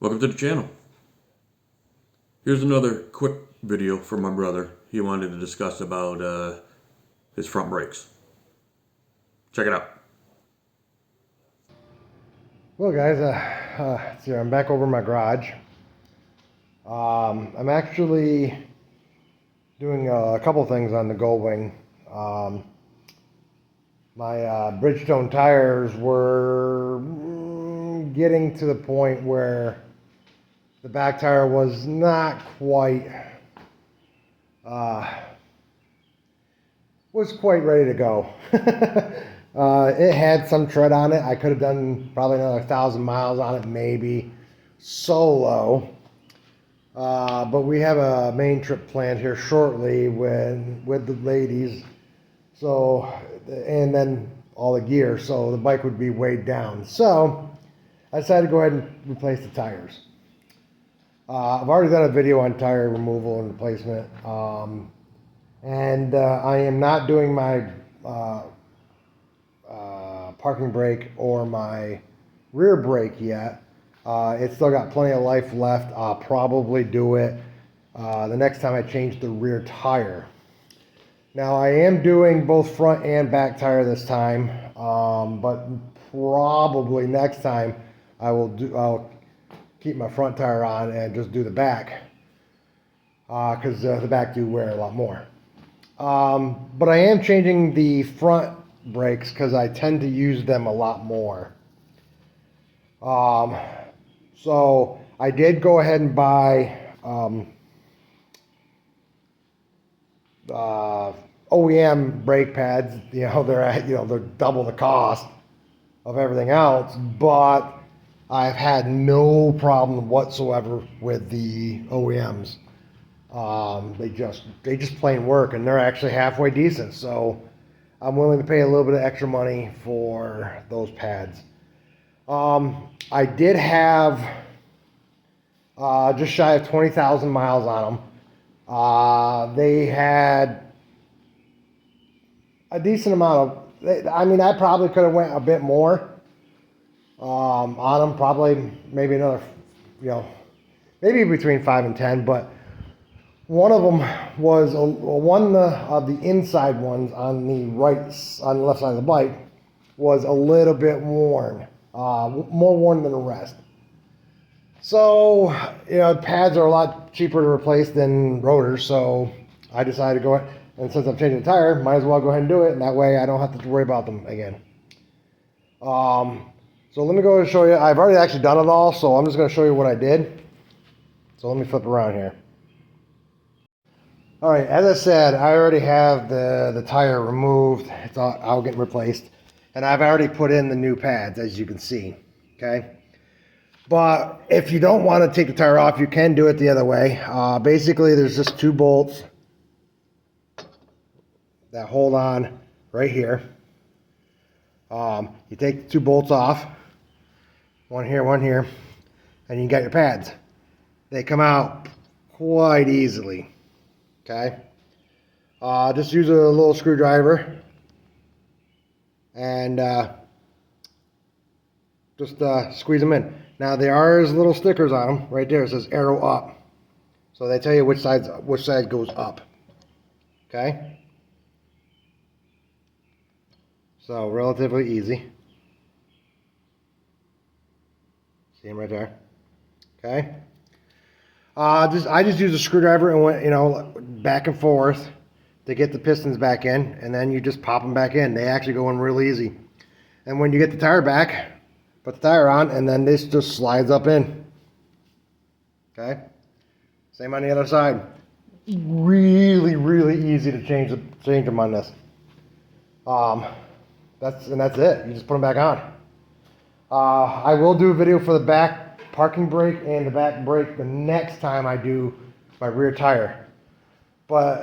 Welcome to the channel. Here's another quick video from my brother. He wanted to discuss about his front brakes. Check it out. Well guys, see, I'm back over in my garage. I'm actually doing a couple things on the Goldwing. My Bridgestone tires were getting to the point where the back tire was not quite ready to go. It had some tread on it. I could have done probably another 1,000 miles on it, maybe solo. But we have a main trip planned here shortly with the ladies. So, and then all the gear, so the bike would be weighed down. So I decided to go ahead and replace the tires. I've already done a video on tire removal and replacement. And I am not doing my parking brake or my rear brake yet. It's still got plenty of life left. I'll probably do it the next time I change the rear tire. Now I am doing both front and back tire this time, but probably next time I'll keep my front tire on and just do the back, because the back do wear a lot more. But I am changing the front brakes because I tend to use them a lot more. So I did go ahead and buy OEM brake pads. They're double the cost of everything else, but I've had no problem whatsoever with the OEMs. They just plain work, and they're actually halfway decent. So I'm willing to pay a little bit of extra money for those pads. I did have just shy of 20,000 miles on them. They had a decent amount of, I probably could have went a bit more on them, probably maybe another, maybe between 5 and 10, but one of them was one of the inside ones on the left side of the bike was a little bit worn, more worn than the rest. So, pads are a lot cheaper to replace than rotors, so I decided to go ahead, and since I'm changing the tire, might as well go ahead and do it, and that way I don't have to worry about them again. So let me go and show you. I've already actually done it all, so I'm just going to show you what I did. So let me flip around here. All right, as I said, I already have the tire removed. It's all getting replaced, and I've already put in the new pads, as you can see. Okay. But if you don't want to take the tire off, you can do it the other way. Basically, there's just 2 bolts that hold on right here. You take the 2 bolts off, one here, and you got your pads. They come out quite easily. Okay. Just use a little screwdriver and just squeeze them in. Now there are little stickers on them right there. It says arrow up, so they tell you which side goes up. Okay. So relatively easy. See them right there. Okay. I just use a screwdriver and went back and forth to get the pistons back in, and then you just pop them back in. They actually go in real easy. And when you get the tire back, put the tire on, and then this just slides up in. Okay? Same on the other side. Really, really easy to change them on this. That's it. You just put them back on. I will do a video for the back parking brake and the back brake the next time I do my rear tire. But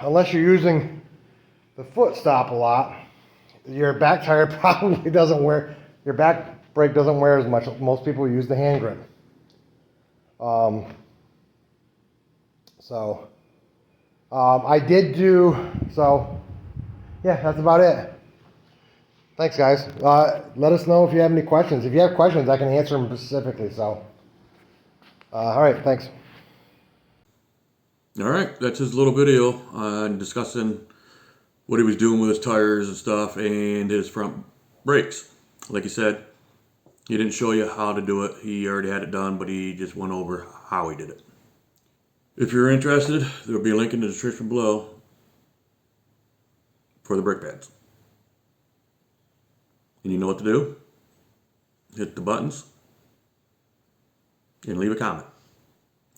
unless you're using the foot stop a lot, your back tire probably doesn't wear, your back brake doesn't wear as much. Most people use the hand grip. I did do, so yeah, that's about it. Thanks, guys. Let us know if you have any questions. If you have questions, I can answer them specifically. So, All right, thanks. All right, that's his little video on discussing what he was doing with his tires and stuff and his front brakes. Like he said, he didn't show you how to do it. He already had it done, but he just went over how he did it. If you're interested, there will be a link in the description below for the brake pads. And you know what to do? Hit the buttons and leave a comment.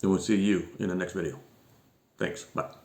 And we'll see you in the next video. Thanks. Bye.